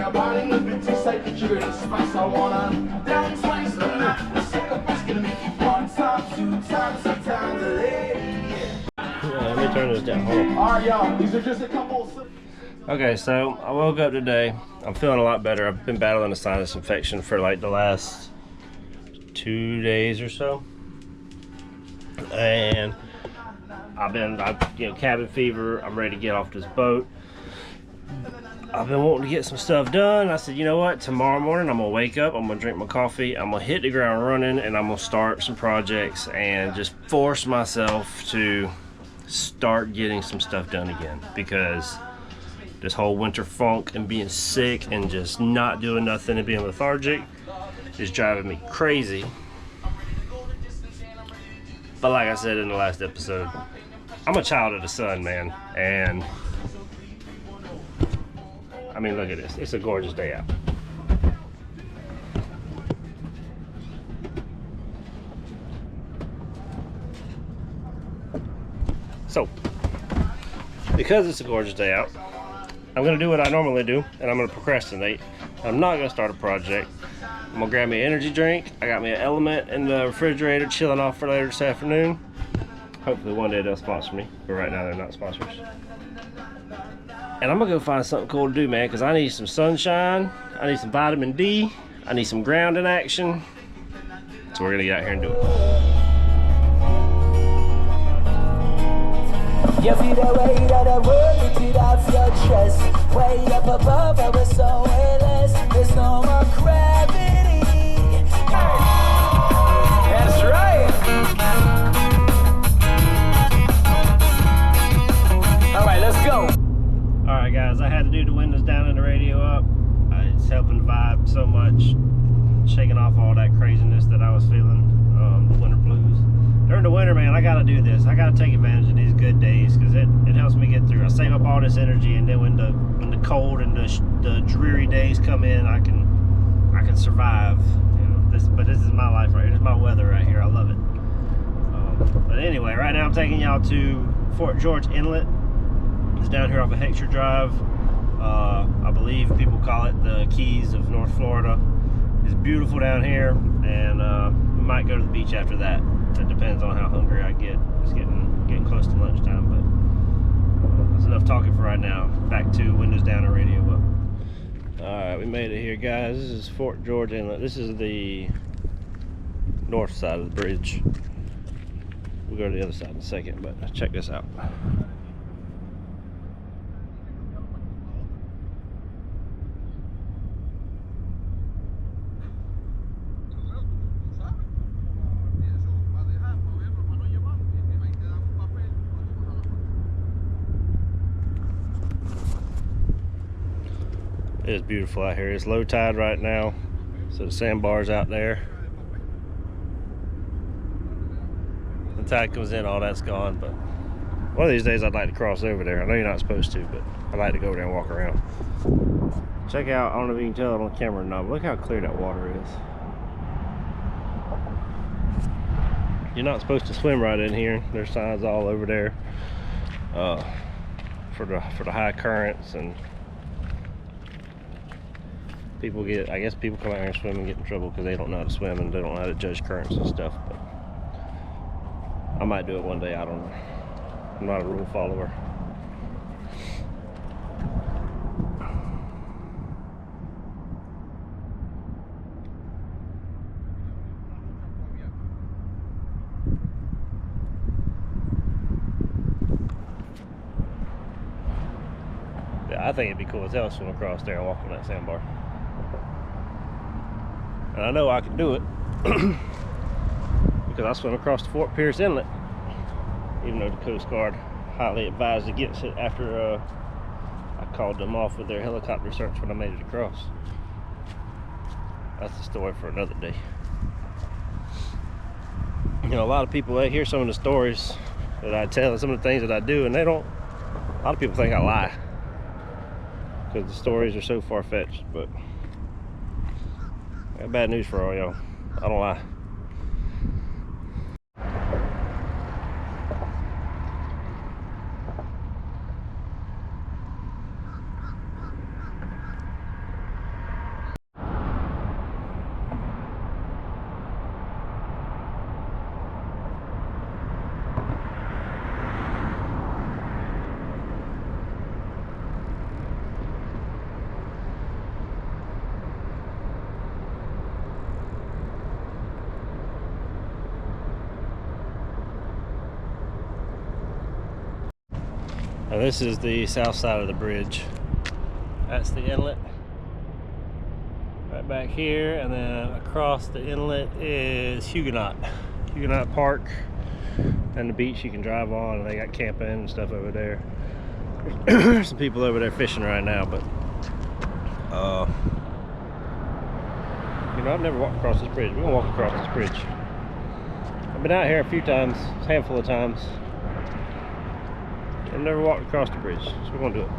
I'm biting the bitch inside the sugar and spice. I wanna down twice a night. The second bitch gonna make you 1 time, 2 times, 3 times a lady. Let me turn this down. Hold on. Alright, y'all. These are just a couple. Okay, so I woke up today. I'm feeling a lot better. I've been battling a sinus infection for like the last 2 days or so, and I've cabin fever. I'm ready to get off this boat. I've been wanting to get some stuff done. I said, you know what? Tomorrow morning I'm gonna wake up. I'm gonna drink my coffee. I'm gonna hit the ground running, and I'm gonna start some projects and just force myself to start getting some stuff done again, because this whole winter funk and being sick and just not doing nothing and being lethargic is driving me crazy. But like I said in the last episode, I'm a child of the sun, man. And I mean, look at this. It's a gorgeous day out. So, because it's a gorgeous day out, I'm gonna do what I normally do, and I'm gonna procrastinate. I'm not gonna start a project. I'm gonna grab me an energy drink. I got me an Element in the refrigerator, chilling off for later this afternoon. Hopefully one day they'll sponsor me, but right now they're not sponsors. And I'm gonna go find something cool to do, man, because I need some sunshine, I need some vitamin D, I need some grounding action. So we're gonna get out here and do it. You feel the weight of the world lifted off your chest. Way up above our soul, endless. There's no more gravity. That's right. All right, let's go. All right, guys, I had to do the windows down and the radio up. It's helping the vibe so much, shaking off all that craziness that I was feeling, the winter blues. During the winter, man, I gotta do this. I gotta take advantage of these good days, because it helps me get through. I save up all this energy, and then when the cold and the dreary days come in, I can survive. You know, but this is my life right here. This is my weather right here. I love it. But anyway, right now I'm taking y'all to Fort George Inlet. It's down here off of Heckscher Drive. I believe people call it the Keys of North Florida. It's beautiful down here, and we might go to the beach after that. It depends on how hungry I get. It's getting close to lunchtime, but that's enough talking for right now. Back to windows down and radio up. All right, we made it here, guys. This is Fort George Inlet. This is the north side of the bridge. We'll go to the other side in a second, but check this out. It's beautiful out here. It's low tide right now, so the sandbar's out there. The tide comes in, all that's gone, but one of these days I'd like to cross over there. I know you're not supposed to, but I'd like to go over there and walk around. Check out, I don't know if you can tell it on camera or not, but look how clear that water is. You're not supposed to swim right in here. There's signs all over there for the high currents, and people I guess people come out here and swim and get in trouble because they don't know how to swim and they don't know how to judge currents and stuff. But I might do it one day, I don't know. I'm not a rule follower. Yeah, I think it'd be cool as hell to swim across there and walk on that sandbar. And I know I can do it because I swim across the Fort Pierce Inlet, even though the Coast Guard highly advised against it after I called them off with their helicopter search when I made it across. That's the story for another day. You know, a lot of people, they hear some of the stories that I tell and some of the things that I do, and a lot of people think I lie because the stories are so far-fetched. But I got bad news for all y'all. I don't lie. Now this is the south side of the bridge. That's the inlet. Right back here, and then across the inlet is Huguenot Park, and the beach you can drive on, and they got camping and stuff over there. There's some people over there fishing right now, but you know, I've never walked across this bridge. We're gonna walk across this bridge. I've been out here a few times, a handful of times. I've never walked across the bridge, so we're gonna do it.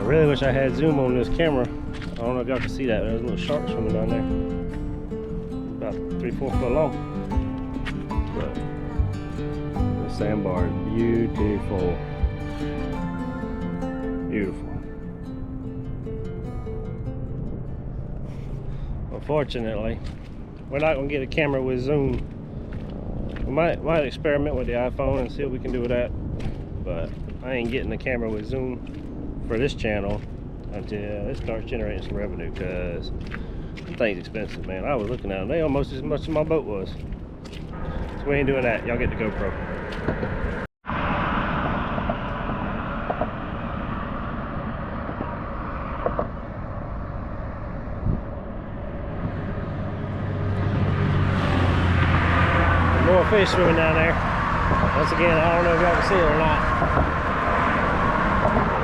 I wish I had zoom on this camera. I don't know if y'all can see that. There's little sharks swimming down there. About 3-4 foot long. But the sandbar is beautiful. Beautiful. Unfortunately, we're not gonna get a camera with zoom. We might experiment with the iPhone and see what we can do with that. But I ain't getting the camera with zoom for this channel until it starts generating some revenue, because the thing's expensive, man. I was looking at them, they almost as much as my boat was. So we ain't doing that. Y'all get the GoPro. More fish swimming down there. Once again, I don't know if y'all can see it or not.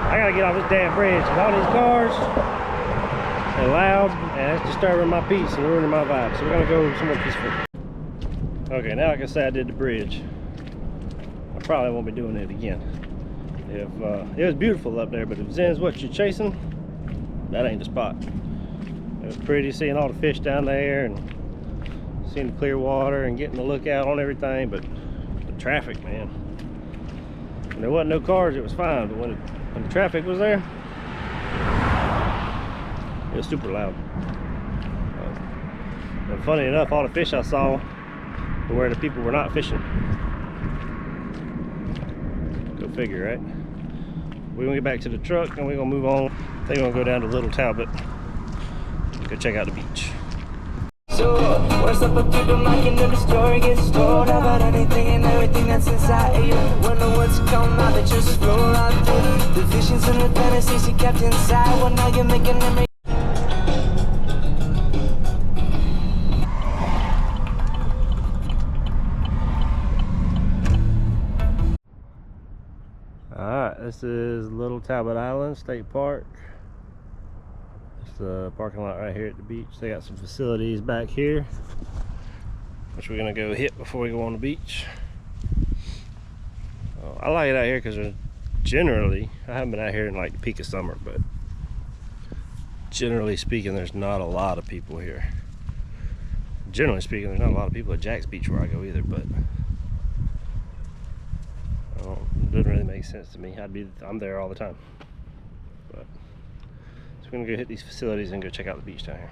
I gotta get off this damn bridge. All these cars, they're loud, and it's disturbing my peace and ruining my vibe. So we're gonna go somewhere peaceful. Okay, now like I said, I did the bridge. I probably won't be doing it again. If it was beautiful up there, but if Zen's what you're chasing, that ain't the spot. It was pretty seeing all the fish down there and seeing the clear water and getting the lookout on everything, but the traffic, man. When there wasn't no cars, it was fine, but when the traffic was there, it was super loud. And funny enough, all the fish I saw were where the people were not fishing. Go figure, right? We're gonna get back to the truck and we're gonna move on. I think we're gonna go down to Little Talbot, go check out the beach. So, what's up up through the mic and then the story gets told about anything and everything that's inside you. When the words come out, they just flow right through. The visions and the fantasies you kept inside, well now you're making them. Alright, this is Little Talbot Island State Park. It's the parking lot right here at the beach. They got some facilities back here, which we're gonna go hit before we go on the beach. I like it out here because generally, I haven't been out here in like the peak of summer, but generally speaking, there's not a lot of people here. Generally speaking, there's not a lot of people at Jack's Beach where I go either, but it doesn't really make sense to me. I'm there all the time. But so we're gonna go hit these facilities and go check out the beach down here.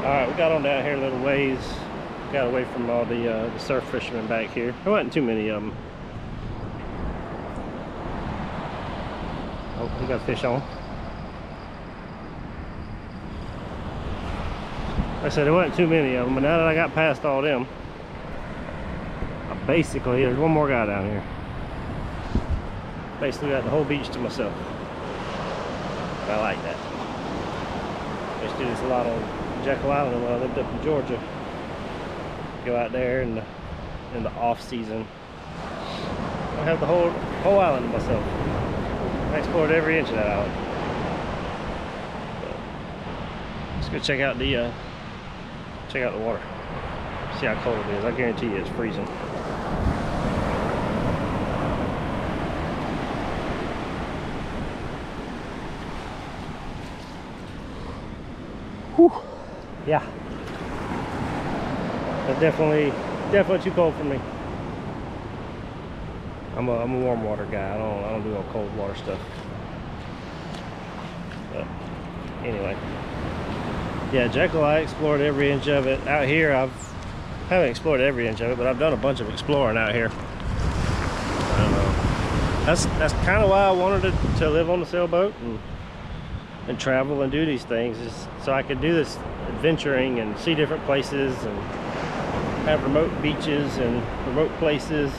Alright, we got on down here a little ways. Got away from all the surf fishermen back here. There wasn't too many of them. Oh, we got fish on. Like I said, there wasn't too many of them, but now that I got past all them, I basically, there's one more guy down here. Basically got the whole beach to myself. I like that. I used to do this a lot on Jacksonville Island when I lived up in Georgia. Go out there in the off season. I have the whole island to myself. I explored every inch of that island. But let's go check out the water. See how cold it is. I guarantee you it's freezing. Whew. Yeah. That's definitely too cold for me. I'm a warm water guy. I don't do all cold water stuff. But anyway, yeah, Jekyll, I explored every inch of it. Out here, I haven't explored every inch of it, but I've done a bunch of exploring out here. That's kind of why I wanted to live on the sailboat and travel and do these things, is so I could do this adventuring and see different places and have remote beaches and remote places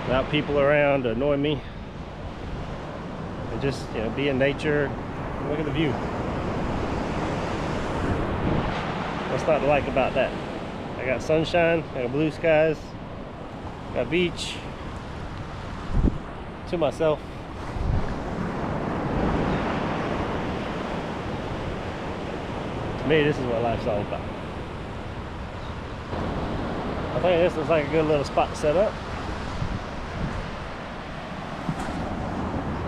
without people around to annoy me, and just, you know, be in nature. Look at the view. What's not to like about that? I got sunshine, I got blue skies, got beach to myself. To me, this is what life's all about. I think this looks like a good little spot to set up.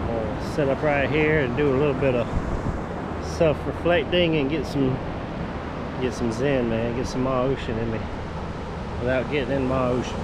I'll set up right here and do a little bit of self-reflecting and get some zen, man. Get some my ocean in me without getting in my ocean.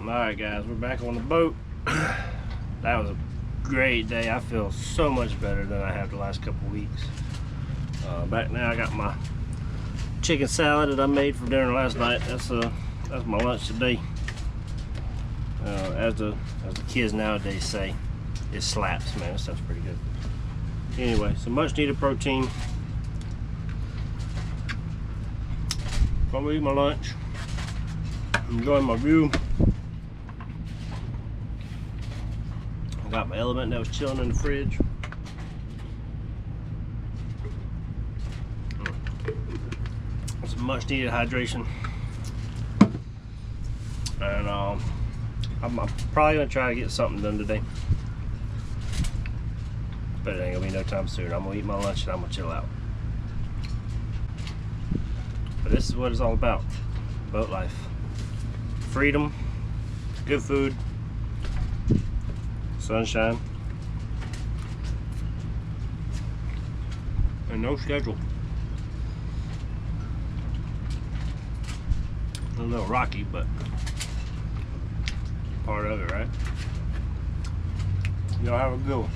Alright guys, we're back on the boat. That was a great day. I feel so much better than I have the last couple weeks. Back now, I got my chicken salad that I made for dinner last night. That's my lunch today. As the kids nowadays say, it slaps, man. That stuff's pretty good. Anyway, some much needed protein. I'm gonna eat my lunch. Enjoying my view. I got my element that was chilling in the fridge. Some much needed hydration. And I'm probably gonna try to get something done today. But it ain't gonna be no time soon. I'm gonna eat my lunch and I'm gonna chill out. But this is what it's all about. Boat life. Freedom, good food, sunshine, and no schedule. A little rocky, but part of it, right? Y'all have a good one.